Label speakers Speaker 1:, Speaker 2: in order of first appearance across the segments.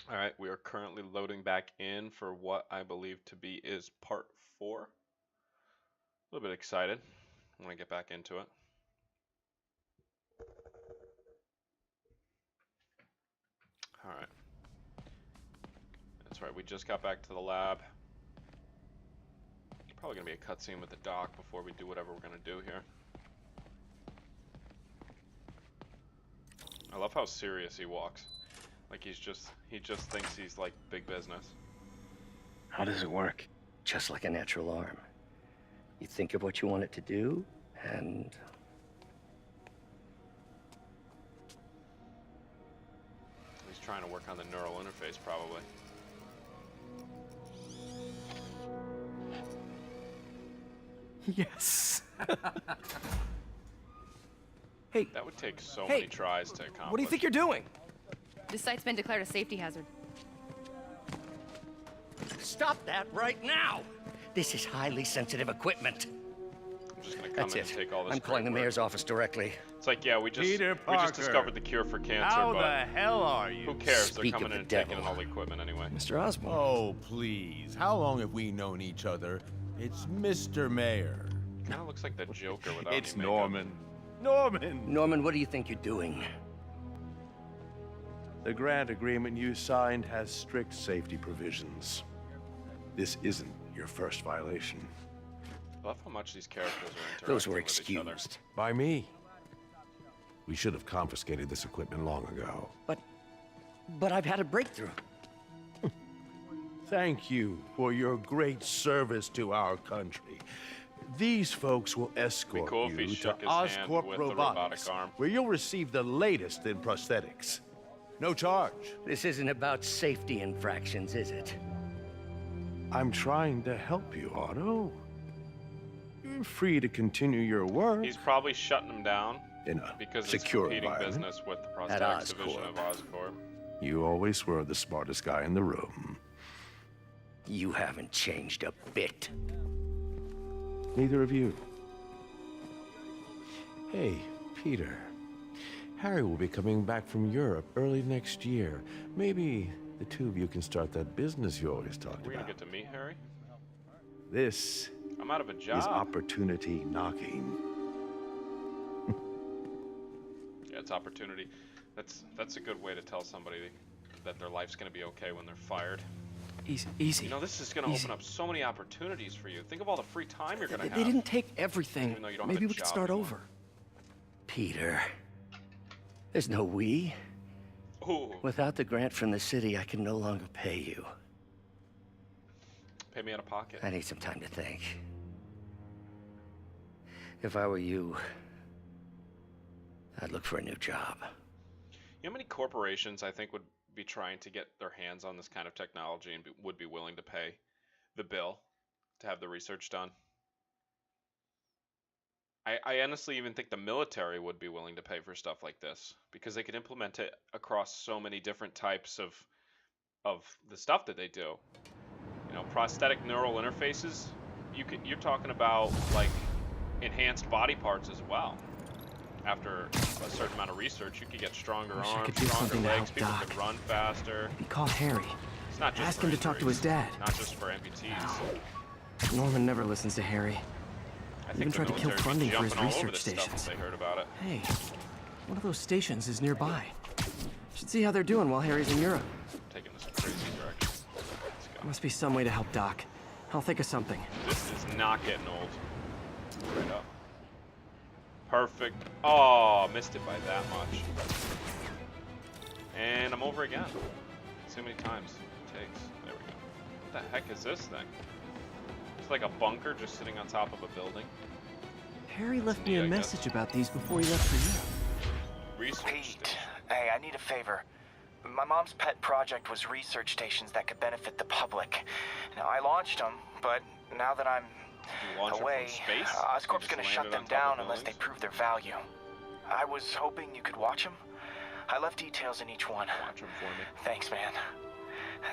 Speaker 1: All right, we are currently loading back in for what I believe to be is part 4. A little bit excited. I want to get back into it. All right. That's right, we just got back to the lab. Probably going to be a cutscene with the doc before we do whatever we're going to do here. I love how serious he walks. Like he just thinks he's like big business.
Speaker 2: How does it work? Just like a natural arm. You think of what you want it to do, and...
Speaker 1: He's trying to work on the neural interface, probably.
Speaker 3: Yes. Hey.
Speaker 1: That would take so many tries to accomplish.
Speaker 3: What do you think you're doing?
Speaker 4: This site's been declared a safety hazard.
Speaker 2: Stop that right now! This is highly sensitive equipment.
Speaker 1: I'm just gonna come in and take all this.
Speaker 2: I'm calling the mayor's office directly.
Speaker 1: It's like, yeah, we just discovered the cure for cancer,
Speaker 5: How
Speaker 1: but
Speaker 5: the hell are you?
Speaker 1: who cares?
Speaker 2: Speak
Speaker 1: They're coming
Speaker 2: of
Speaker 1: in
Speaker 2: the
Speaker 1: and taking
Speaker 2: devil.
Speaker 1: all the equipment anyway.
Speaker 3: Mr. Osborne.
Speaker 5: Oh, please. How long have we known each other? It's Mr. Mayor.
Speaker 1: Kind of looks like the Joker without
Speaker 5: It's
Speaker 1: any makeup.
Speaker 5: Norman. Norman!
Speaker 2: Norman, what do you think you're doing?
Speaker 6: The grant agreement you signed has strict safety provisions. This isn't your first violation.
Speaker 1: I love how much these characters are interacting
Speaker 2: Those were
Speaker 1: with each other.
Speaker 2: excused.
Speaker 6: By me. We should have confiscated this equipment long ago.
Speaker 2: But I've had a breakthrough.
Speaker 6: Thank you for your great service to our country. These folks will escort
Speaker 1: cool if he
Speaker 6: you to
Speaker 1: shook his hand
Speaker 6: Oscorp
Speaker 1: with the
Speaker 6: Robotics,
Speaker 1: robotic arm.
Speaker 6: where you'll receive the latest in prosthetics. No charge.
Speaker 2: This isn't about safety infractions, is it?
Speaker 6: I'm trying to help you, Otto. You're free to continue your work
Speaker 1: He's probably shutting them down
Speaker 6: in a
Speaker 1: because it's
Speaker 6: secure
Speaker 1: competing
Speaker 6: environment.
Speaker 1: business with the
Speaker 2: At
Speaker 1: prosthetics division
Speaker 2: Oscorp.
Speaker 1: of Oscorp.
Speaker 6: You always were the smartest guy in the room.
Speaker 2: You haven't changed a bit.
Speaker 6: Neither of you. Hey, Peter. Harry will be coming back from Europe early next year. Maybe the two of you can start that business you always talked
Speaker 1: We're gonna
Speaker 6: about.
Speaker 1: get to meet Harry.
Speaker 6: This
Speaker 1: I'm out of a job.
Speaker 6: is opportunity knocking.
Speaker 1: Yeah, it's opportunity. That's a good way to tell somebody that their life's gonna be okay when they're fired.
Speaker 3: Easy.
Speaker 1: You know, this is gonna open up so many opportunities for you. Think of all the free time you're gonna
Speaker 3: They
Speaker 1: have.
Speaker 3: didn't take everything.
Speaker 1: Even though you don't have
Speaker 3: Maybe
Speaker 1: a
Speaker 3: we could
Speaker 1: job
Speaker 3: start
Speaker 1: anymore.
Speaker 3: over.
Speaker 2: Peter. There's no we.
Speaker 1: Ooh,
Speaker 2: Without the grant from the city, I can no longer pay you.
Speaker 1: pay me out of pocket.
Speaker 2: I need some time to think. If I were you, I'd look for a new job.
Speaker 1: You know how many corporations I think would be trying to get their hands on this kind of technology and would be willing to pay the bill to have the research done? I honestly even think the military would be willing to pay for stuff like this because they could implement it across so many different types of the stuff that they do. You know, prosthetic neural interfaces. You're talking about like enhanced body parts as well. After a certain amount of research, you could get stronger
Speaker 3: Wish I
Speaker 1: arms,
Speaker 3: could do
Speaker 1: stronger
Speaker 3: something to
Speaker 1: legs,
Speaker 3: help
Speaker 1: people
Speaker 3: Doc.
Speaker 1: could run faster.
Speaker 3: He called Harry.
Speaker 1: It's not just
Speaker 3: Ask
Speaker 1: for
Speaker 3: him to talk to his
Speaker 1: injuries,
Speaker 3: dad.
Speaker 1: not just for amputees.
Speaker 3: Norman never listens to Harry.
Speaker 1: I
Speaker 3: Even
Speaker 1: think the
Speaker 3: tried to kill
Speaker 1: military
Speaker 3: funding for his
Speaker 1: jumping all over
Speaker 3: research
Speaker 1: this stuff
Speaker 3: stations.
Speaker 1: if they heard about it.
Speaker 3: Hey, one of those stations is nearby. Should see how they're doing while Harry's in Europe.
Speaker 1: Taking this crazy direction. Let's go.
Speaker 3: Must be some way to help Doc. I'll think of something.
Speaker 1: This is not getting old. Straight up. Perfect. Oh, missed it by that much. And I'm over again. See how many times it takes. There we go. What the heck is this thing? It's like a bunker just sitting on top of a building.
Speaker 3: Harry left me
Speaker 1: neat,
Speaker 3: a
Speaker 1: I guess.
Speaker 3: message about these before he left for Europe.
Speaker 1: Research
Speaker 7: Pete,
Speaker 1: station.
Speaker 7: hey, I need a favor. My mom's pet project was research stations that could benefit the public. Now, I launched them, but now that I'm
Speaker 1: You launch
Speaker 7: away,
Speaker 1: it from space?
Speaker 7: Oscorp's
Speaker 1: You just
Speaker 7: gonna
Speaker 1: land
Speaker 7: shut
Speaker 1: it
Speaker 7: them
Speaker 1: on top of
Speaker 7: down unless they
Speaker 1: buildings?
Speaker 7: prove their value. I was hoping you could watch them. I left details in each one.
Speaker 1: Watch them for me.
Speaker 7: Thanks, man.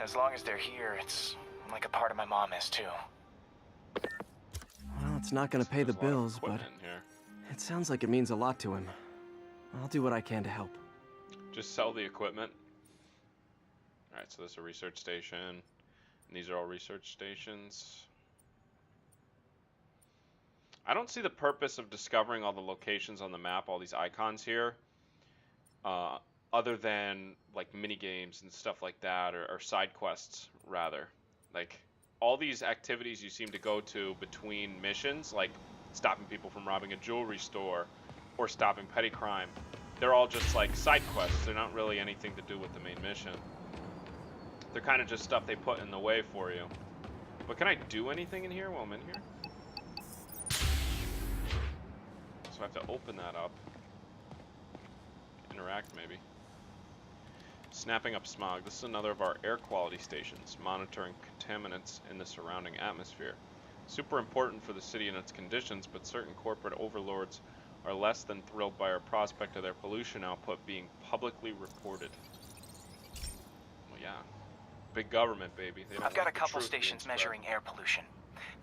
Speaker 7: As long as they're here, it's like a part of my mom is too.
Speaker 3: Well, it's not gonna pay the
Speaker 1: There's a lot of
Speaker 3: bills, but
Speaker 1: equipment in here.
Speaker 3: it sounds like it means a lot to him. I'll do what I can to help.
Speaker 1: Just sell the equipment. Alright, so this is a research station. And these are all research stations. I don't see the purpose of discovering all the locations on the map, all these icons here, other than like mini games and stuff like that, or side quests rather. Like all these activities you seem to go to between missions, like stopping people from robbing a jewelry store or stopping petty crime, they're all just like side quests. They're not really anything to do with the main mission. They're kind of just stuff they put in the way for you. But can I do anything in here while I'm in here? So I have to open that up. Interact, maybe. Snapping up smog. This is another of our air quality stations, monitoring contaminants in the surrounding atmosphere. Super important for the city and its conditions, but certain corporate overlords are less than thrilled by our prospect of their pollution output being publicly reported. Well, yeah. Big government, baby. They don't
Speaker 7: I've got a
Speaker 1: want the
Speaker 7: couple
Speaker 1: truth being
Speaker 7: stations
Speaker 1: spread.
Speaker 7: measuring air pollution.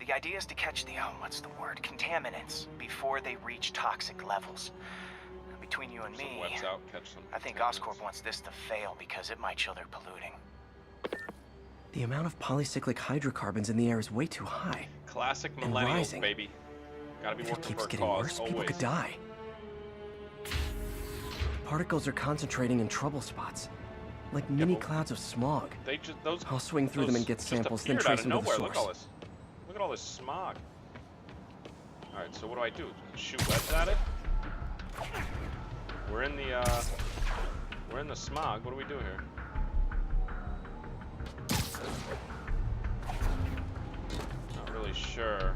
Speaker 7: The idea is to catch the, what's the word, contaminants before they reach toxic levels. Between you and
Speaker 1: Some
Speaker 7: me,
Speaker 1: webs out, catch some
Speaker 7: I think
Speaker 1: contaminants.
Speaker 7: Oscorp wants this to fail because it might show they're polluting.
Speaker 3: The amount of polycyclic hydrocarbons in the air is way too high.
Speaker 1: Classic
Speaker 3: And
Speaker 1: millennials,
Speaker 3: rising.
Speaker 1: baby. Gotta be
Speaker 3: If it
Speaker 1: working
Speaker 3: keeps
Speaker 1: for a
Speaker 3: getting
Speaker 1: cause,
Speaker 3: worse, people
Speaker 1: always.
Speaker 3: could die. Particles are concentrating in trouble spots, like mini
Speaker 1: but
Speaker 3: clouds of smog.
Speaker 1: They just those.
Speaker 3: I'll swing through them and get
Speaker 1: just
Speaker 3: samples, then
Speaker 1: appeared
Speaker 3: trace
Speaker 1: out
Speaker 3: them
Speaker 1: of
Speaker 3: to the
Speaker 1: nowhere. Look at
Speaker 3: source.
Speaker 1: all this. Look at all this smog. All right, so what do I do? Shoot webs at it? We're in the smog. What do we do here? Not really sure.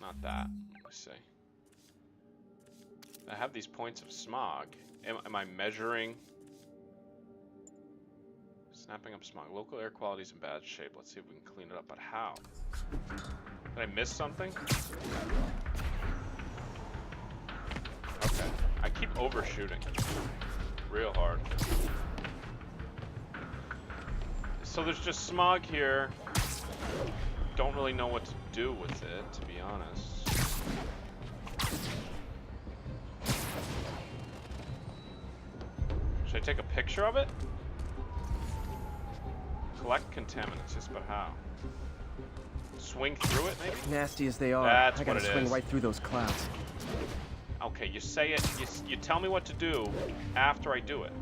Speaker 1: Not that. Let me see. I have these points of smog. Am I measuring? Snapping up smog. Local air quality is in bad shape. Let's see if we can clean it up. But how? Did I miss something? Okay. I keep overshooting. Real hard. So there's just smog here. Don't really know what to do with it, to be honest. Should I take a picture of it? Collect contaminants, yes, but how? Swing through it, maybe?
Speaker 3: Nasty as they are,
Speaker 1: That's
Speaker 3: I gotta
Speaker 1: what it
Speaker 3: swing
Speaker 1: is.
Speaker 3: right through those clouds.
Speaker 1: Okay, you say it, you tell me what to do after I do it.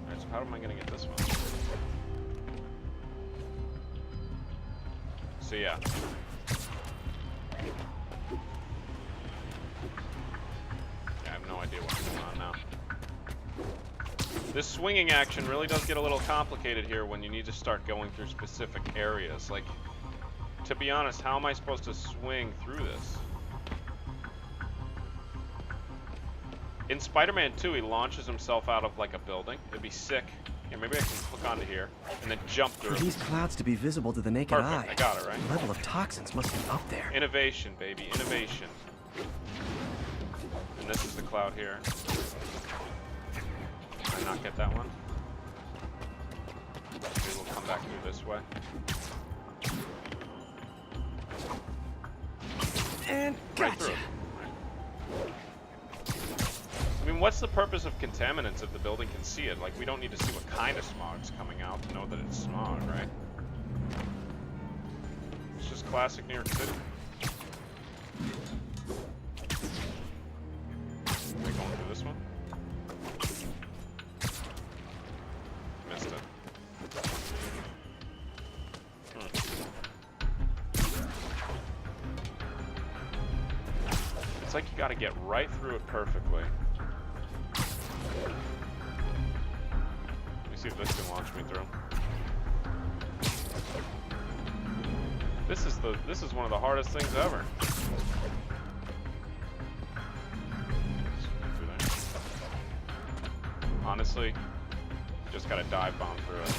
Speaker 1: Alright, so how am I gonna get this one? So yeah. I have no idea what's going on now. This swinging action really does get a little complicated here when you need to start going through specific areas. Like, to be honest, how am I supposed to swing through this? In Spider-Man 2, he launches himself out of like a building. It'd be sick. Yeah, maybe I can hook onto here and then jump through.
Speaker 3: For these clouds to be visible to the naked
Speaker 1: Perfect,
Speaker 3: eye,
Speaker 1: I got it, right?
Speaker 3: the level of toxins must be up there.
Speaker 1: Innovation, baby, innovation. And this is the cloud here. Did I not get that one? Maybe we'll come back through this way.
Speaker 3: And
Speaker 1: Right
Speaker 3: gotcha.
Speaker 1: through. I mean, what's the purpose of contaminants if the building can see it? Like, we don't need to see what kind of smog's coming out to know that it's smog, right? It's just classic New York City. Am I going through this one? Missed it. It's like you gotta get right through it perfectly. Let me see if this can launch me through. This is one of the hardest things ever. Honestly, just gotta dive bomb through it.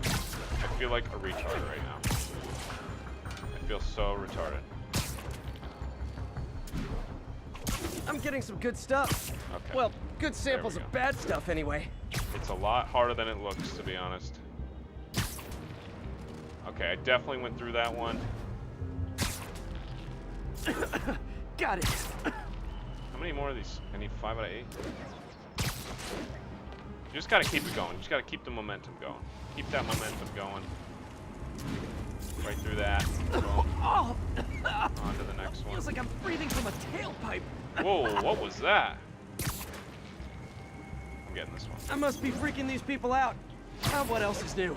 Speaker 1: I feel like a retard right now. I feel so retarded.
Speaker 3: I'm getting some good stuff.
Speaker 1: Okay.
Speaker 3: Well, good samples
Speaker 1: go.
Speaker 3: of bad stuff anyway.
Speaker 1: It's a lot harder than it looks, to be honest. Okay, I definitely went through that one.
Speaker 3: Got it.
Speaker 1: How many more of these? I need 5 out of 8. You just gotta keep it going. You just gotta keep the momentum going. Keep that momentum going. Right through that. Boom.
Speaker 3: Oh,
Speaker 1: On to the next one.
Speaker 3: feels like I'm breathing from a tailpipe.
Speaker 1: Whoa, what was that? I'm getting this one.
Speaker 3: I must be freaking these people out. What else is new?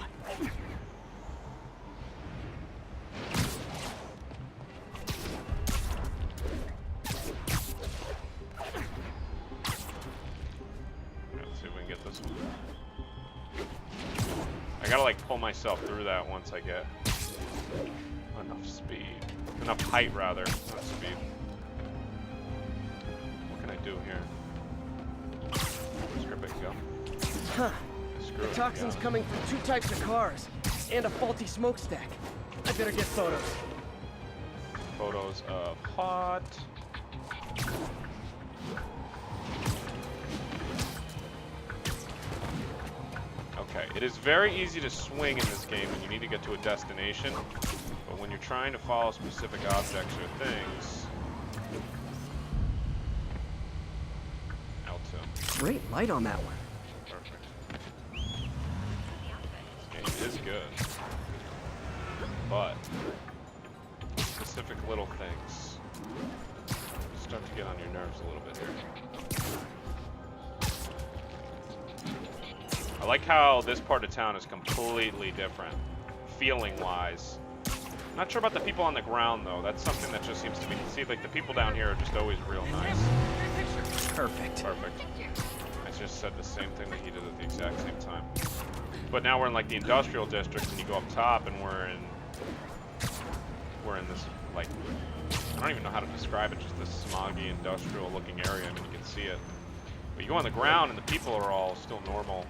Speaker 1: Let's see if we can get this one. I gotta like pull myself through that once I get enough speed. Enough height rather, not speed. What can I do here? Where's Gribbit go?
Speaker 3: Huh.
Speaker 1: Screw
Speaker 3: The
Speaker 1: it,
Speaker 3: toxin's
Speaker 1: yeah.
Speaker 3: coming from 2 types of cars and a faulty smokestack. I better get photos.
Speaker 1: Photos of hot. Okay, it is very easy to swing in this game when you need to get to a destination, but when you're trying to follow specific objects or things, L2.
Speaker 3: Great light on that one.
Speaker 1: Perfect. This game is good, but specific little things start to get on your nerves a little bit here. I like how this part of town is completely different, feeling-wise. Not sure about the people on the ground, though. That's something that just seems to be... See, like, the people down here are just always real nice.
Speaker 3: Perfect.
Speaker 1: Perfect. I just said the same thing that he did at the exact same time. But now we're in, like, the industrial district, and you go up top, and we're in this, like... I don't even know how to describe it, just this smoggy, industrial-looking area. I mean, you can see it. But you go on the ground, and the people are all still normal.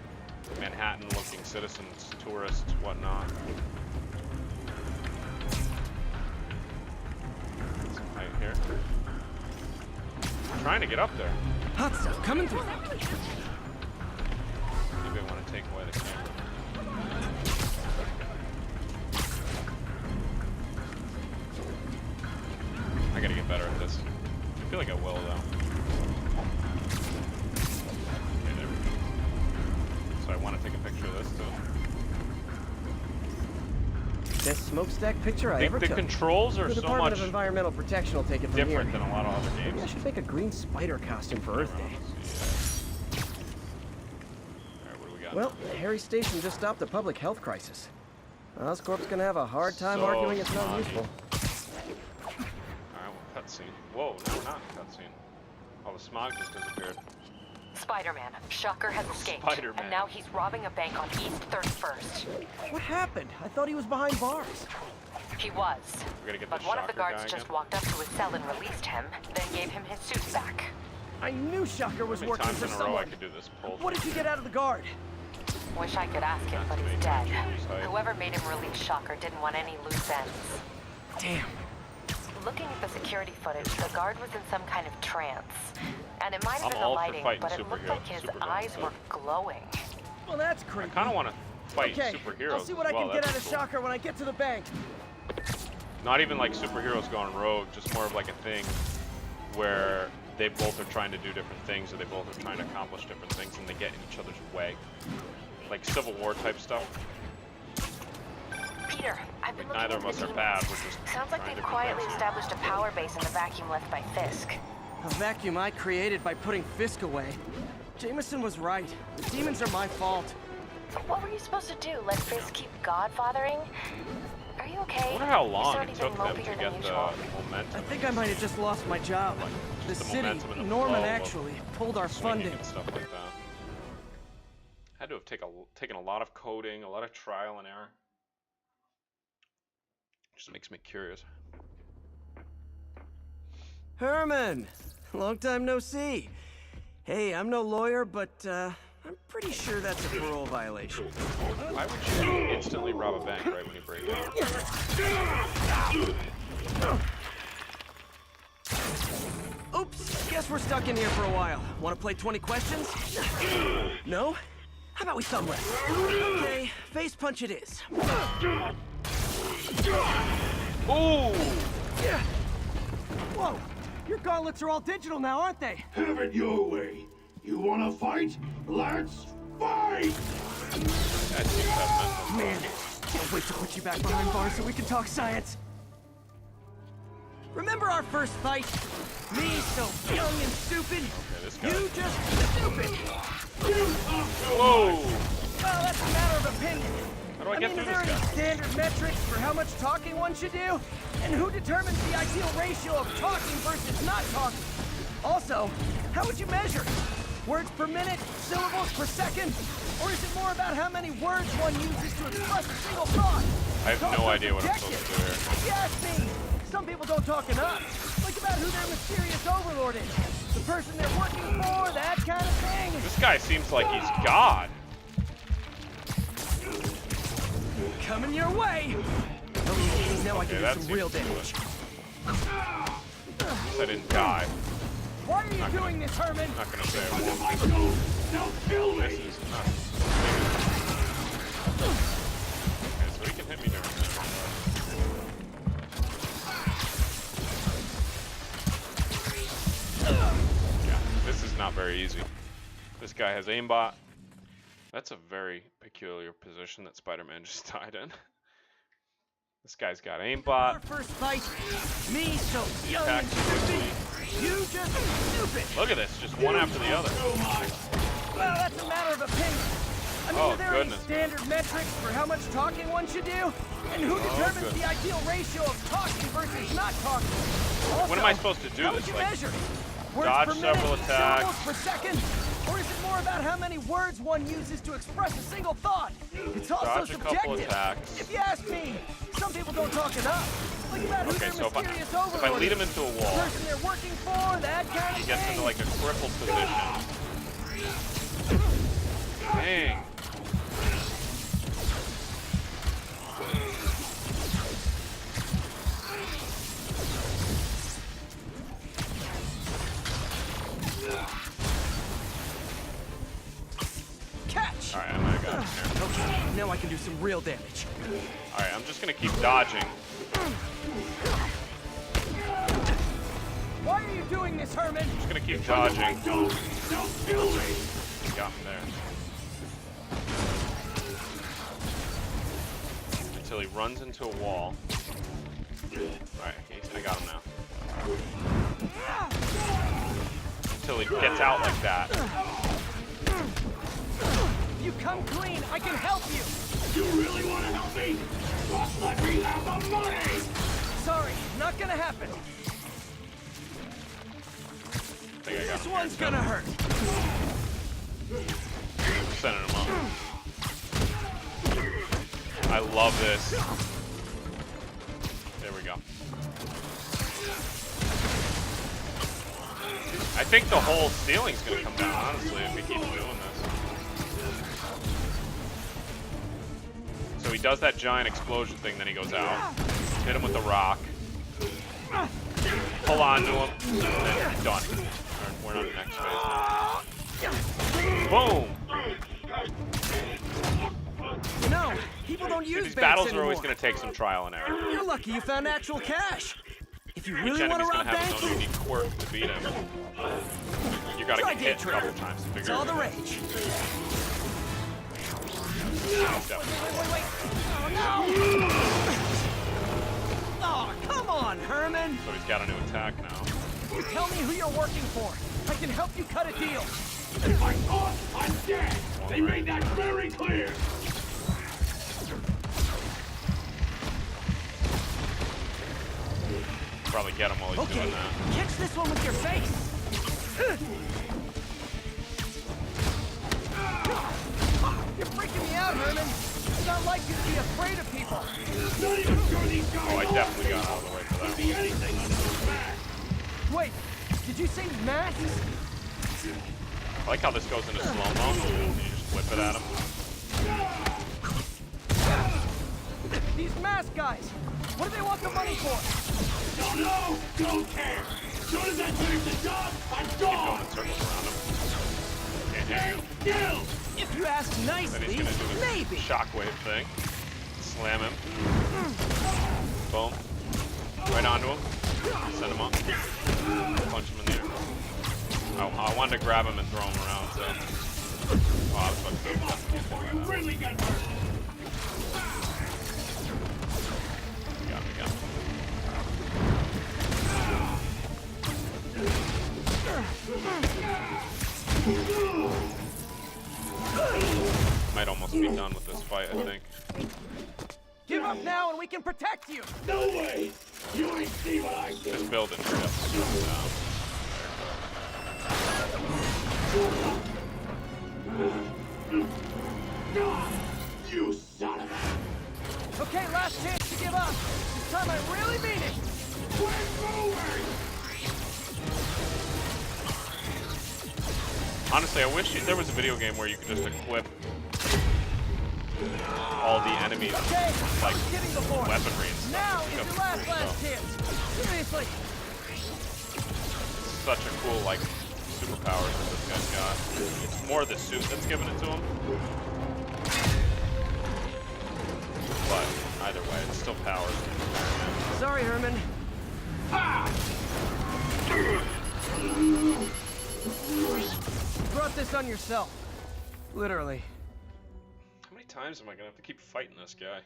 Speaker 1: Manhattan-looking citizens, tourists, whatnot. Some height here. I'm trying to get up there.
Speaker 3: Hot stuff coming through.
Speaker 1: Maybe I want to take away the camera. I gotta get better at this. I feel like I will, though. Okay, there we go. So I want to take a picture of this, too.
Speaker 3: Best smokestack picture I ever
Speaker 1: The
Speaker 3: took.
Speaker 1: controls are
Speaker 3: The
Speaker 1: so
Speaker 3: Department
Speaker 1: much
Speaker 3: of Environmental Protection will take it from
Speaker 1: different
Speaker 3: here.
Speaker 1: than a lot of other
Speaker 3: Maybe I
Speaker 1: games.
Speaker 3: should make a green spider costume for Earth Day.
Speaker 1: Alright, what do we got?
Speaker 3: Well, Harry Station just stopped a public health crisis. Oscorp's gonna have a hard time
Speaker 1: So
Speaker 3: arguing it's not
Speaker 1: smoggy.
Speaker 3: useful.
Speaker 1: Alright, well, cutscene. Whoa, no, not cutscene. Oh, the smog just disappeared.
Speaker 8: Spiderman, Shocker has escaped,
Speaker 1: Spider-Man.
Speaker 8: and now he's robbing a bank on East 31st.
Speaker 3: What happened? I thought he was behind bars.
Speaker 8: He was,
Speaker 1: We gotta get
Speaker 8: but
Speaker 1: this
Speaker 8: one of the
Speaker 1: Shocker
Speaker 8: guards
Speaker 1: guy
Speaker 8: just
Speaker 1: again.
Speaker 8: walked up to his cell and released him, then gave him his suit back.
Speaker 3: I knew Shocker was
Speaker 1: How many
Speaker 3: working
Speaker 1: times
Speaker 3: for
Speaker 1: in a row I
Speaker 3: someone.
Speaker 1: could do this pull?
Speaker 3: What did you get out of the guard?
Speaker 8: Wish I could ask him, but he's
Speaker 1: Activate
Speaker 8: dead.
Speaker 1: Judy's height.
Speaker 8: Whoever made him release Shocker didn't want any loose ends.
Speaker 3: Damn.
Speaker 8: Looking at the security footage, the guard was in some kind of trance. And it might have
Speaker 1: I'm
Speaker 8: been the
Speaker 1: all for
Speaker 8: lighting,
Speaker 1: fighting
Speaker 8: but it looked like his
Speaker 1: supervillains,
Speaker 8: eyes were glowing.
Speaker 3: Well, that's
Speaker 1: I
Speaker 3: creepy.
Speaker 1: kind of want to fight
Speaker 3: Okay,
Speaker 1: superheroes
Speaker 3: I'll see what
Speaker 1: as
Speaker 3: I
Speaker 1: well.
Speaker 3: can get
Speaker 1: That'd
Speaker 3: out
Speaker 1: be
Speaker 3: of
Speaker 1: cool.
Speaker 3: Shocker when I get to the bank.
Speaker 1: Not even like superheroes going rogue, just more of like a thing where they both are trying to do different things, or they both are trying to accomplish different things, and they get in each other's way. Like Civil War type stuff.
Speaker 8: Peter, I've been
Speaker 1: Like,
Speaker 8: looking
Speaker 1: neither of
Speaker 8: into
Speaker 1: us
Speaker 8: the
Speaker 1: are bad,
Speaker 8: demons.
Speaker 1: we're just
Speaker 8: Sounds like
Speaker 1: trying
Speaker 8: they've
Speaker 1: different
Speaker 8: quietly
Speaker 1: things.
Speaker 8: established a power base in the vacuum left by Fisk.
Speaker 3: A vacuum I created by putting Fisk away. Jameson was right. The demons are my fault.
Speaker 8: What were you supposed to do? Let Fisk keep godfathering? Are you okay?
Speaker 1: I wonder how
Speaker 8: You
Speaker 1: long
Speaker 8: sound
Speaker 1: it
Speaker 8: even
Speaker 1: took them to
Speaker 8: mopeier than
Speaker 1: get the
Speaker 8: usual.
Speaker 3: I
Speaker 1: momentum.
Speaker 3: think I might have just lost my job. The
Speaker 1: just the
Speaker 3: city,
Speaker 1: momentum and the
Speaker 3: Norman
Speaker 1: flow of
Speaker 3: actually, pulled our
Speaker 1: swinging
Speaker 3: funding.
Speaker 1: and stuff like that. Had to have taken a lot of coding, a lot of trial and error. Just makes me curious.
Speaker 3: Herman! Long time no see. Hey, I'm no lawyer, but I'm pretty sure that's a parole violation.
Speaker 1: Why would you instantly rob a bank right when you break in?
Speaker 3: Oops, guess we're stuck in here for a while. Want to play 20 questions? No? How about we thumb wrestle? Okay, face punch it is.
Speaker 1: Ooh!
Speaker 3: Whoa! Your gauntlets are all digital now, aren't they?
Speaker 9: Have it your way. You wanna fight? Let's fight!
Speaker 1: That seems to have mental.
Speaker 3: Man, can't wait to put you back behind bars so we can talk science. Remember our first fight? Me so young and stupid.
Speaker 1: Okay, this guy.
Speaker 3: You just stupid.
Speaker 1: Whoa!
Speaker 3: Well, that's a matter of opinion.
Speaker 1: How do I get
Speaker 3: mean,
Speaker 1: through
Speaker 3: are there
Speaker 1: this
Speaker 3: any
Speaker 1: guy?
Speaker 3: standard metrics for how much talking one should do? And who determines the ideal ratio of talking versus not talking? Also, how would you measure it? Words per minute? Syllables per second? Or is it more about how many words one uses to express a single thought?
Speaker 1: I have no idea what I'm supposed to do here.
Speaker 3: If you ask me, some people don't talk enough. Like about who their mysterious overlord is. The person they're working for, that kind of thing.
Speaker 1: This guy seems like he's God.
Speaker 3: Coming your way. Oh, now I
Speaker 1: Okay,
Speaker 3: can
Speaker 1: that
Speaker 3: do some
Speaker 1: seems
Speaker 3: real
Speaker 1: to do
Speaker 3: damage.
Speaker 1: I didn't die.
Speaker 3: Why are you doing this, Herman?
Speaker 1: I'm not gonna say it.
Speaker 9: If I don't, they'll kill me!
Speaker 1: This is nuts. Okay, so he can hit me during this. Yeah, this is not very easy. This guy has aimbot. That's a very peculiar position that Spider-Man just died in. This guy's got
Speaker 3: Our
Speaker 1: aimbot.
Speaker 3: first fight. Me so young and
Speaker 1: Attacks
Speaker 3: stupid.
Speaker 1: quickly.
Speaker 3: You just stupid.
Speaker 1: Look at this, just one after the other.
Speaker 3: Well, that's a matter of opinion. I mean,
Speaker 1: Oh,
Speaker 3: are there
Speaker 1: goodness.
Speaker 3: any standard metrics for how much talking one should do? And who determines
Speaker 1: goodness.
Speaker 3: the ideal ratio of talking versus not talking? Also,
Speaker 1: What am I supposed to do
Speaker 3: how
Speaker 1: this,
Speaker 3: would you
Speaker 1: like,
Speaker 3: measure it? Words
Speaker 1: dodge
Speaker 3: per minute,
Speaker 1: several attacks?
Speaker 3: syllables per second? Or is it more about how many words one uses to express a single thought? It's also
Speaker 1: Dodge a couple
Speaker 3: subjective.
Speaker 1: attacks.
Speaker 3: If you ask me, some people don't talk enough. Like about who
Speaker 1: Okay,
Speaker 3: their
Speaker 1: so if I
Speaker 3: mysterious overlord
Speaker 1: lead
Speaker 3: is.
Speaker 1: him into a
Speaker 3: The
Speaker 1: wall,
Speaker 3: person they're working for, that kind
Speaker 1: he
Speaker 3: of
Speaker 1: gets
Speaker 3: thing.
Speaker 1: into like a crippled position. Dang.
Speaker 3: Catch!
Speaker 1: Alright, I might have got him here.
Speaker 3: Okay, now I can do some real damage.
Speaker 1: Alright, I'm just gonna keep dodging.
Speaker 3: Why are you doing this, Herman?
Speaker 1: Just gonna keep dodging.
Speaker 9: Don't kill me!
Speaker 1: Got him there. Until he runs into a wall. Alright, I got him now. Until he gets out like that.
Speaker 3: You come clean, I can help you.
Speaker 9: You really wanna help me? Just let me have the money!
Speaker 3: Sorry, not gonna happen.
Speaker 1: I think I got
Speaker 3: This
Speaker 1: him
Speaker 3: one's
Speaker 1: here.
Speaker 3: gonna hurt.
Speaker 1: Sending him up. I love this. There we go. I think the whole ceiling's gonna come down, honestly, if he keeps doing this. So he does that giant explosion thing, then he goes out. Hit him with the rock. Pull on to him, and then done. We're on the next phase now. Boom!
Speaker 3: You know, people don't use
Speaker 1: These
Speaker 3: baits
Speaker 1: battles are
Speaker 3: anymore.
Speaker 1: always going to take some trial and error.
Speaker 3: You're lucky you found actual cash. If you
Speaker 1: Each
Speaker 3: really want to
Speaker 1: enemy's going
Speaker 3: rob
Speaker 1: to have
Speaker 3: banks,
Speaker 1: his own unique quirk to beat him. You got to
Speaker 3: try
Speaker 1: get
Speaker 3: day
Speaker 1: hit a couple
Speaker 3: trading.
Speaker 1: times to
Speaker 3: It's
Speaker 1: figure
Speaker 3: all
Speaker 1: it
Speaker 3: the
Speaker 1: out.
Speaker 3: rage.
Speaker 1: Definitely.
Speaker 3: Wait. Oh, no! Oh, come on, Herman.
Speaker 1: So he's got a new attack now.
Speaker 3: You tell me who you're working for. I can help you cut a deal.
Speaker 9: If I talk, I'm dead! They made that very clear!
Speaker 1: Probably get him while he's
Speaker 3: Okay,
Speaker 1: doing that.
Speaker 3: catch this one with your face. You're freaking me out, Herman. It's not like you to be afraid of people.
Speaker 9: Not even sure these guys
Speaker 1: Oh, I definitely got out of the way for that
Speaker 9: be
Speaker 1: one.
Speaker 9: anything under those masks!
Speaker 3: Wait, did you say masks?
Speaker 1: I like how this goes into slow-mo. You just whip it at him.
Speaker 3: These mask guys. What do they want the money for?
Speaker 9: Don't know! Don't care! As soon as I finish the job, I'm
Speaker 1: Going
Speaker 9: gone!
Speaker 1: in circles around him. Can't hit you.
Speaker 9: Kill!
Speaker 3: If you ask
Speaker 1: Then
Speaker 3: nicely,
Speaker 1: he's going to do his
Speaker 3: maybe.
Speaker 1: shockwave thing. Slam him. Boom. Right onto him. Send him up. Punch him in the air. I wanted to grab him and throw him around, so. Oh, I was about to say,
Speaker 9: You really got hurt.
Speaker 1: got me. Might almost be done with this fight, I think.
Speaker 3: Give up now and we can protect you!
Speaker 9: No way! You ain't see what I see!
Speaker 1: Just build it.
Speaker 9: You son of a...
Speaker 3: Okay, last chance to give up. This time I really mean it!
Speaker 9: We're moving!
Speaker 1: Honestly, I wish there was a video game where you could just equip all the enemies
Speaker 3: Okay,
Speaker 1: like
Speaker 3: getting the point.
Speaker 1: weaponry and stuff.
Speaker 3: Now is
Speaker 1: Just
Speaker 3: your
Speaker 1: for
Speaker 3: last
Speaker 1: yourself.
Speaker 3: chance. Seriously.
Speaker 1: Such a cool like superpowers that this guy's got. It's more the suit that's giving it to him. But either way, it's still powers.
Speaker 3: Sorry, Herman. You brought this on yourself. Literally.
Speaker 1: How many times am I gonna have to keep fighting this guy?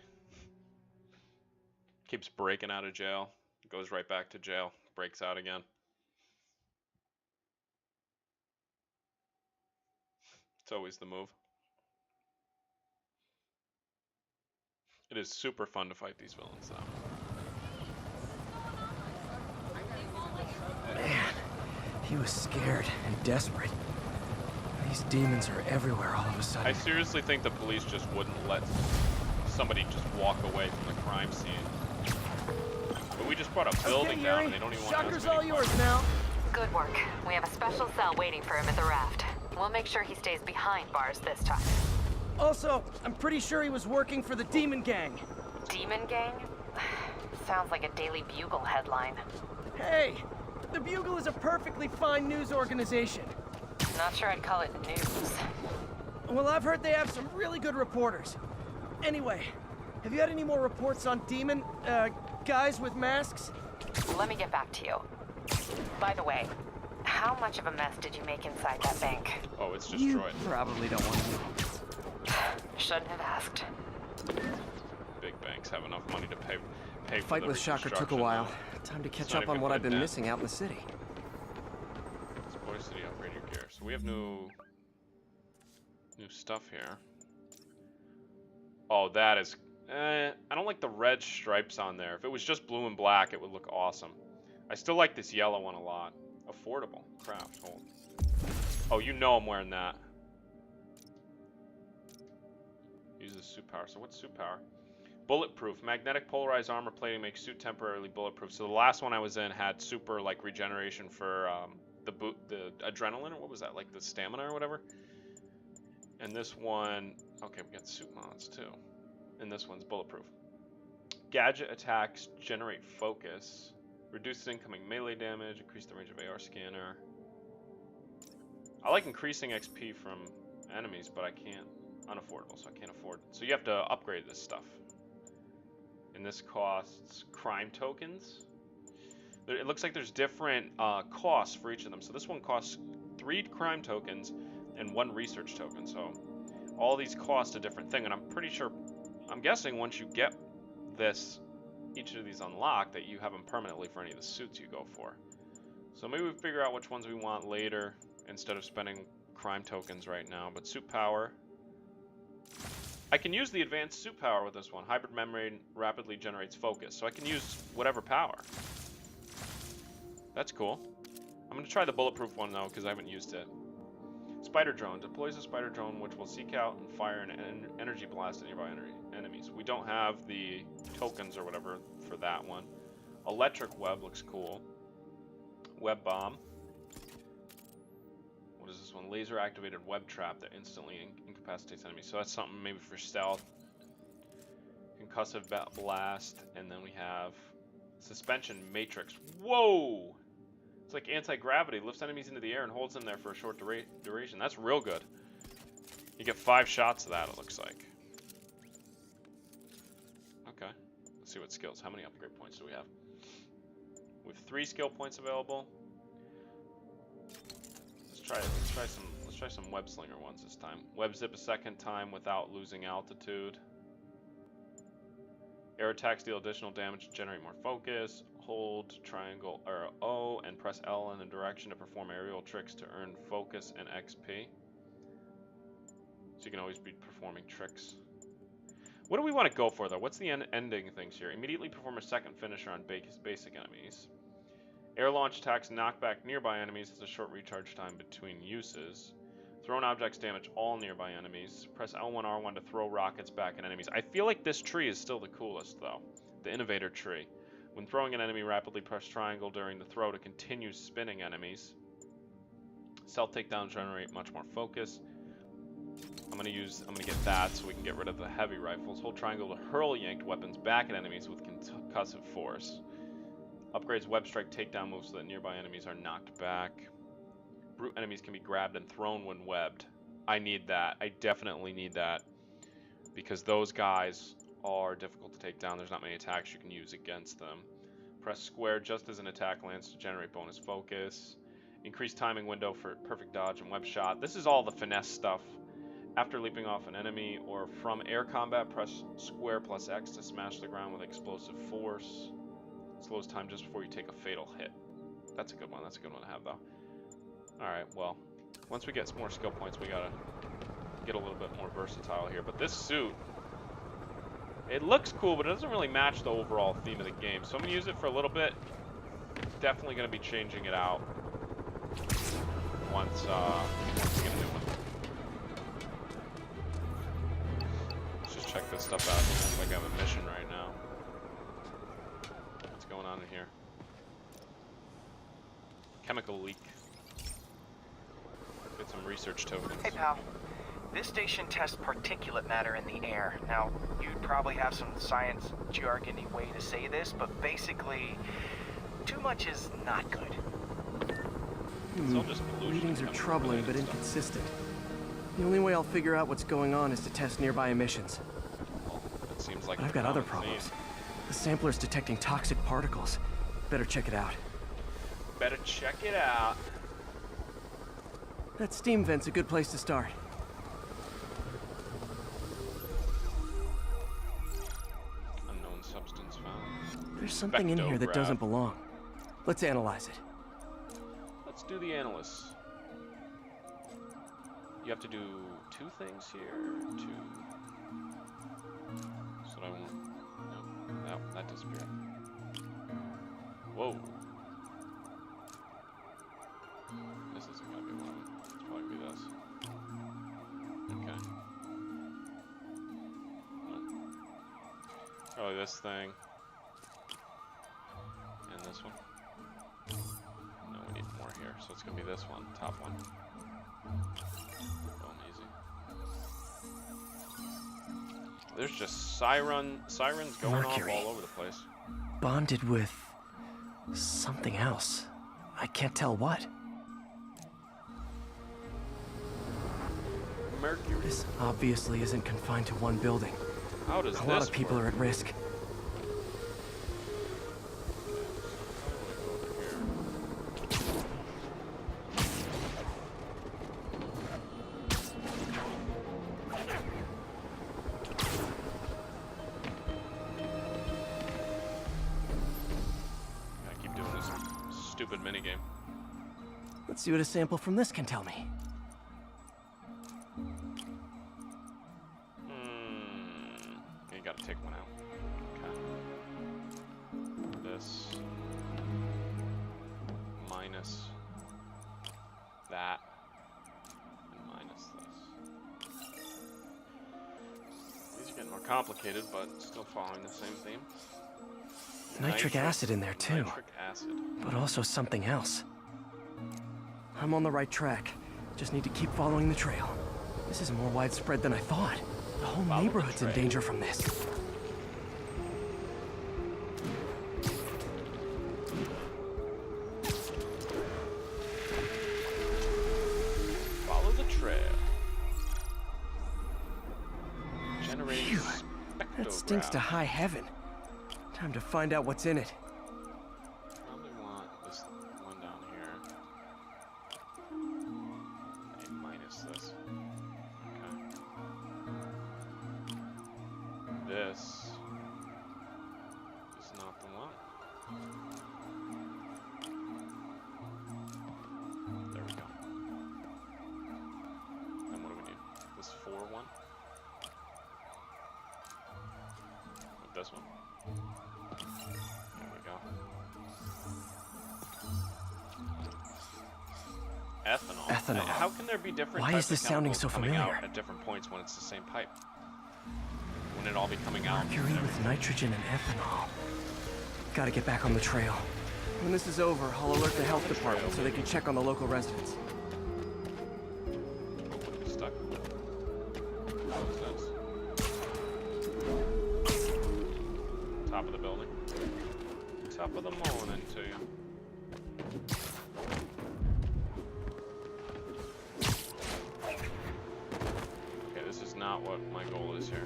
Speaker 1: Keeps breaking out of jail. Goes right back to jail. Breaks out again. It's always the move. It is super fun to fight these villains, though.
Speaker 3: Man, he was scared and desperate. These demons are everywhere all of a sudden.
Speaker 1: I seriously think the police just wouldn't let somebody just walk away from the crime scene. But we just brought a building down and they don't even want to
Speaker 3: Shocker's all yours now.
Speaker 8: Good work. We have a special cell waiting for him at the raft. We'll make sure he stays behind bars this time.
Speaker 3: Also, I'm pretty sure he was working for the Demon Gang.
Speaker 8: Demon Gang? Sounds like a Daily Bugle headline.
Speaker 3: Hey, the Bugle is a perfectly fine news organization.
Speaker 8: Not sure I'd call it news.
Speaker 3: Well, I've heard they have some really good reporters. Anyway, have you had any more reports on demon, guys with masks?
Speaker 8: Let me get back to you. By the way, how much of a mess did you make inside that bank?
Speaker 1: Oh, it's
Speaker 3: You
Speaker 1: destroyed.
Speaker 3: probably don't want to know.
Speaker 8: Shouldn't have asked.
Speaker 1: Big banks have enough money to pay for
Speaker 3: Fight
Speaker 1: the
Speaker 3: with Shocker took a
Speaker 1: reconstruction
Speaker 3: while.
Speaker 1: now.
Speaker 3: Time to catch
Speaker 1: It's not
Speaker 3: up on
Speaker 1: even
Speaker 3: what I've
Speaker 1: good
Speaker 3: been
Speaker 1: now.
Speaker 3: missing out in the city.
Speaker 1: Spoiler City, upgrade your gear. So we have new stuff here. Oh, that is. I don't like the red stripes on there. If it was just blue and black, it would look awesome. I still like this yellow one a lot. Affordable. Craft. Hold. Oh, you know I'm wearing that. Uses suit power. So what's suit power? Bulletproof. Magnetic polarized armor plating makes suit temporarily bulletproof. So the last one I was in had super like regeneration for the adrenaline, or what was that? Like the stamina or whatever. And this one, okay, we got suit mods too. And this one's bulletproof. Gadget attacks generate focus. Reduces incoming melee damage. Increase the range of AR scanner. I like increasing XP from enemies, but I can't. Unaffordable, so I can't afford it. So you have to upgrade this stuff. And this costs crime tokens. It looks like there's different costs for each of them. So this one costs 3 crime tokens and 1 research token. So all these cost a different thing. And I'm guessing once you get each of these unlocked, that you have them permanently for any of the suits you go for. So maybe we figure out which ones we want later instead of spending crime tokens right now. But suit power. I can use the advanced suit power with this one. Hybrid memory rapidly generates focus. So I can use whatever power. That's cool. I'm going to try the bulletproof one though, because I haven't used it. Spider drone. Deploys a spider drone which will seek out and fire an energy blast at nearby enemies. We don't have the tokens or whatever for that one. Electric web looks cool. Web bomb. What is this one? Laser activated web trap that instantly incapacitates enemies. So that's something maybe for stealth. Concussive blast. And then we have suspension matrix. Whoa! It's like anti-gravity. Lifts enemies into the air and holds them there for a short duration. That's real good. You get 5 shots of that, it looks like. Okay. Let's see what skills. How many upgrade points do we have? We have 3 skill points available. Let's try some web slinger ones this time. Web zip a second time without losing altitude. Air attacks deal additional damage to generate more focus. Hold triangle or O and press L in a direction to perform aerial tricks to earn focus and XP. So you can always be performing tricks. What do we want to go for though? What's the ending things here? Immediately perform a second finisher on basic enemies. Air launch attacks knock back nearby enemies as a short recharge time between uses. Thrown objects damage all nearby enemies. Press L1, R1 to throw rockets back at enemies. I feel like this tree is still the coolest though. The innovator tree. When throwing an enemy, rapidly press triangle during the throw to continue spinning enemies. Stealth takedowns generate much more focus. I'm gonna get that so we can get rid of the heavy rifles. Hold triangle to hurl yanked weapons back at enemies with concussive force. Upgrades web strike takedown moves so that nearby enemies are knocked back. Brute enemies can be grabbed and thrown when webbed. I need that. I definitely need that. Because those guys are difficult to take down. There's not many attacks you can use against them. Press square just as an attack lands to generate bonus focus. Increase timing window for perfect dodge and web shot. This is all the finesse stuff. After leaping off an enemy or from air combat, press square plus X to smash the ground with explosive force. Slows time just before you take a fatal hit. That's a good one. That's a good one to have, though. Alright, well, once we get some more skill points, we gotta get a little bit more versatile here. But this suit, it looks cool, but it doesn't really match the overall theme of the game. So I'm gonna use it for a little bit. Definitely gonna be changing it out once we get a new one. Let's just check this stuff out. It looks like I have a mission right now. What's going on in here? Chemical leak. Get some research tokens.
Speaker 7: Hey, pal. This station tests particulate matter in the air. Now, you'd probably have some science jargony way to say this, but basically, too much is not good.
Speaker 1: It's all just pollution.
Speaker 3: Readings are troubling but inconsistent. The only way I'll figure out what's going on is to test nearby emissions.
Speaker 1: Well, it seems like
Speaker 3: But I've got other problems. The sampler's detecting toxic particles. Better check it out.
Speaker 1: Better check it out.
Speaker 3: That steam vent's a good place to start.
Speaker 1: Unknown substance found.
Speaker 3: There's something in here that doesn't belong. Let's analyze it.
Speaker 1: Let's do the analysis. You have to do 2 things here. 2. So I won't. No, that disappeared. Whoa. This isn't gonna be one of them. It's probably gonna be this. Okay. Probably this thing. And this one. No, we need more here, so it's gonna be this one, top one. Boom, easy. There's just sirens going
Speaker 3: Mercury.
Speaker 1: off all over the place.
Speaker 3: Bonded with something else. I can't tell what.
Speaker 1: Mercury.
Speaker 3: This obviously isn't confined to one building.
Speaker 1: How does
Speaker 3: A
Speaker 1: this
Speaker 3: lot of people
Speaker 1: work?
Speaker 3: are at risk.
Speaker 1: I keep doing this stupid minigame.
Speaker 3: Let's see what a sample from this can tell me.
Speaker 1: You gotta take one out. Okay. This. Minus that. And minus this. These are getting more complicated, but still following the same theme.
Speaker 3: Nitric acid in there too,
Speaker 1: Nitric acid.
Speaker 3: but also something else. I'm on the right track. Just need to keep following the trail. This is more widespread than I thought. The whole
Speaker 1: Follow the
Speaker 3: neighborhood's in
Speaker 1: trail.
Speaker 3: danger from this.
Speaker 1: Follow the trail. Generating
Speaker 3: Phew, that stinks to
Speaker 1: spectrograph.
Speaker 3: high heaven. Time to find out what's in it.
Speaker 1: Probably this is not the one. There we go. And what do we need? This 4 one? With this one. There we go. Ethanol.
Speaker 3: Ethanol.
Speaker 1: How can there be different
Speaker 3: Why
Speaker 1: types
Speaker 3: is this
Speaker 1: of
Speaker 3: sounding
Speaker 1: chemicals
Speaker 3: so
Speaker 1: coming
Speaker 3: familiar?
Speaker 1: out at different points when it's the same pipe? Wouldn't it all be coming out?
Speaker 3: Mercury with nitrogen and ethanol. Gotta get back on the trail. When this is over, I'll alert the health department so they can check on the local residents.
Speaker 1: Stuck. What is this? Top of the building. Top of the morning to you. Okay, this is not what my goal is here.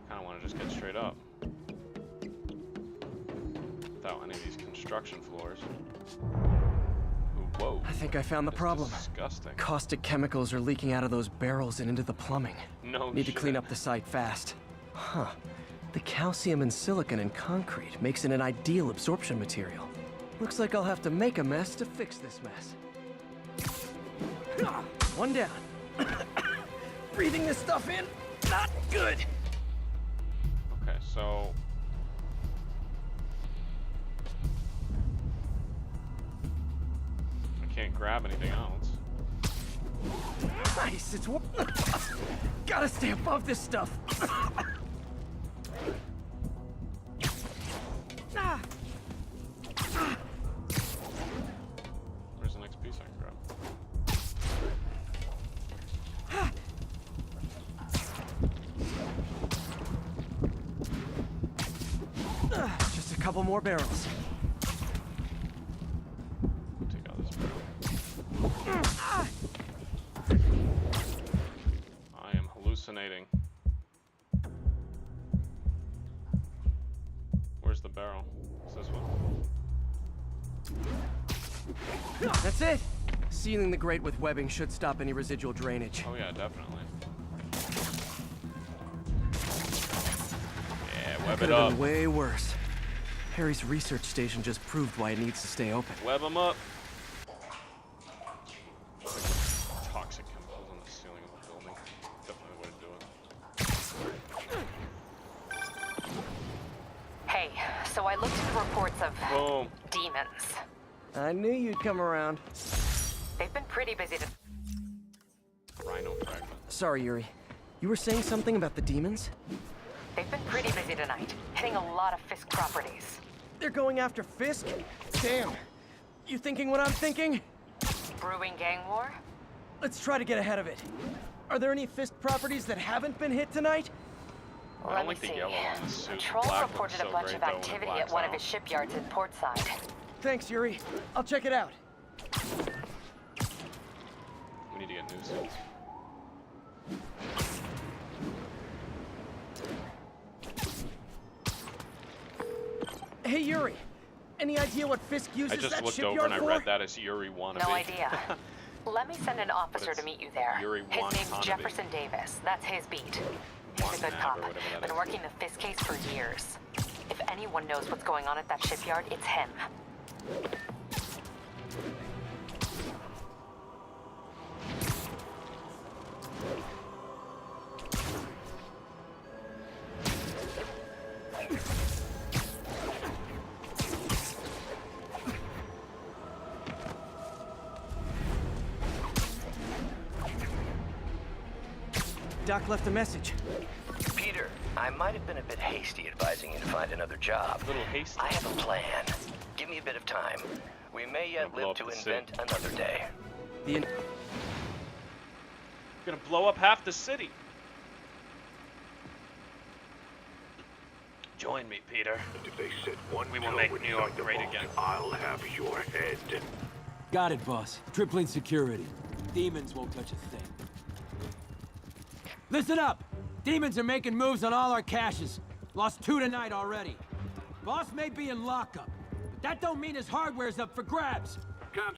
Speaker 1: Kinda wanna just get straight up. Without any of these construction floors. Ooh, whoa.
Speaker 3: I think I found the
Speaker 1: It's
Speaker 3: problem.
Speaker 1: disgusting.
Speaker 3: Caustic chemicals are leaking out of those barrels and into the plumbing.
Speaker 1: No
Speaker 3: Need to clean
Speaker 1: shit.
Speaker 3: up the site fast. Huh. The calcium and silicon in concrete makes it an ideal absorption material. Looks like I'll have to make a mess to fix this mess. One down. Breathing this stuff in, not good.
Speaker 1: Okay, so I can't grab anything else.
Speaker 3: Nice, it's gotta stay above this stuff.
Speaker 1: Where's the next piece I can grab?
Speaker 3: Just a couple more barrels.
Speaker 1: Take out this barrel. I am hallucinating. Where's the barrel? Is this one?
Speaker 3: That's it. Sealing the grate with webbing should stop any residual drainage.
Speaker 1: Oh yeah, definitely. Yeah, web
Speaker 3: Could
Speaker 1: it
Speaker 3: have
Speaker 1: up.
Speaker 3: been way worse. Harry's research station just proved why it needs to stay open.
Speaker 1: Web them up. Toxic chemicals on the ceiling of the building. Definitely the way to do it.
Speaker 8: Hey, so I looked into reports of
Speaker 1: Boom.
Speaker 8: demons.
Speaker 3: I knew you'd come around.
Speaker 8: They've been pretty busy to...
Speaker 1: Rhino fragment.
Speaker 3: Sorry, Yuri. You were saying something about the demons?
Speaker 8: They've been pretty busy tonight, hitting a lot of Fisk properties.
Speaker 3: They're going after Fisk? Damn. You thinking what I'm thinking?
Speaker 8: Brewing gang war?
Speaker 3: Let's try to get ahead of it. Are there any Fisk properties that haven't been hit tonight?
Speaker 1: I don't like the yellow on the suit.
Speaker 8: Patrol
Speaker 1: Black looks
Speaker 8: reported
Speaker 1: so
Speaker 8: a bunch
Speaker 1: great,
Speaker 8: of
Speaker 1: though, when it
Speaker 8: activity at
Speaker 1: blacks
Speaker 8: one of
Speaker 1: out.
Speaker 8: his shipyards in Portside.
Speaker 3: Thanks, Yuri. I'll check it out.
Speaker 1: We need to get new suits.
Speaker 3: Hey, Yuri. Any idea what Fisk
Speaker 1: I
Speaker 3: uses
Speaker 1: just
Speaker 3: that
Speaker 1: looked
Speaker 3: shipyard
Speaker 1: over and I
Speaker 3: for?
Speaker 1: read that as Yuri wannabe.
Speaker 8: No idea. Let me send an officer
Speaker 1: it's
Speaker 8: to meet you there.
Speaker 1: Yuri
Speaker 8: His name's
Speaker 1: Watanabe.
Speaker 8: Jefferson Davis. That's his beat. He's a good
Speaker 1: Watanabe
Speaker 8: cop.
Speaker 1: or whatever that
Speaker 8: Been
Speaker 1: is.
Speaker 8: working the Fisk case for years. If anyone knows what's going on at that shipyard, it's him.
Speaker 3: Doc left a message.
Speaker 2: Peter, I might have been a bit hasty advising you to find another job.
Speaker 1: A little hasty.
Speaker 2: I have a plan. Give me a bit of time. We may yet
Speaker 1: Blow
Speaker 2: live
Speaker 1: up
Speaker 2: to
Speaker 1: the
Speaker 2: invent
Speaker 1: city.
Speaker 2: another day.
Speaker 3: The
Speaker 1: Gonna blow up half the city. Join me, Peter.
Speaker 9: If they set one
Speaker 1: We will
Speaker 9: toe
Speaker 1: make New
Speaker 9: inside
Speaker 1: York
Speaker 9: the
Speaker 1: great
Speaker 9: vault,
Speaker 1: again.
Speaker 9: I'll have your head.
Speaker 10: Got it, boss. Tripling security. Demons won't touch a thing. Listen up! Demons are making moves on all our caches. Lost 2 tonight already. Boss may be in lockup, but that don't mean his hardware's up for grabs.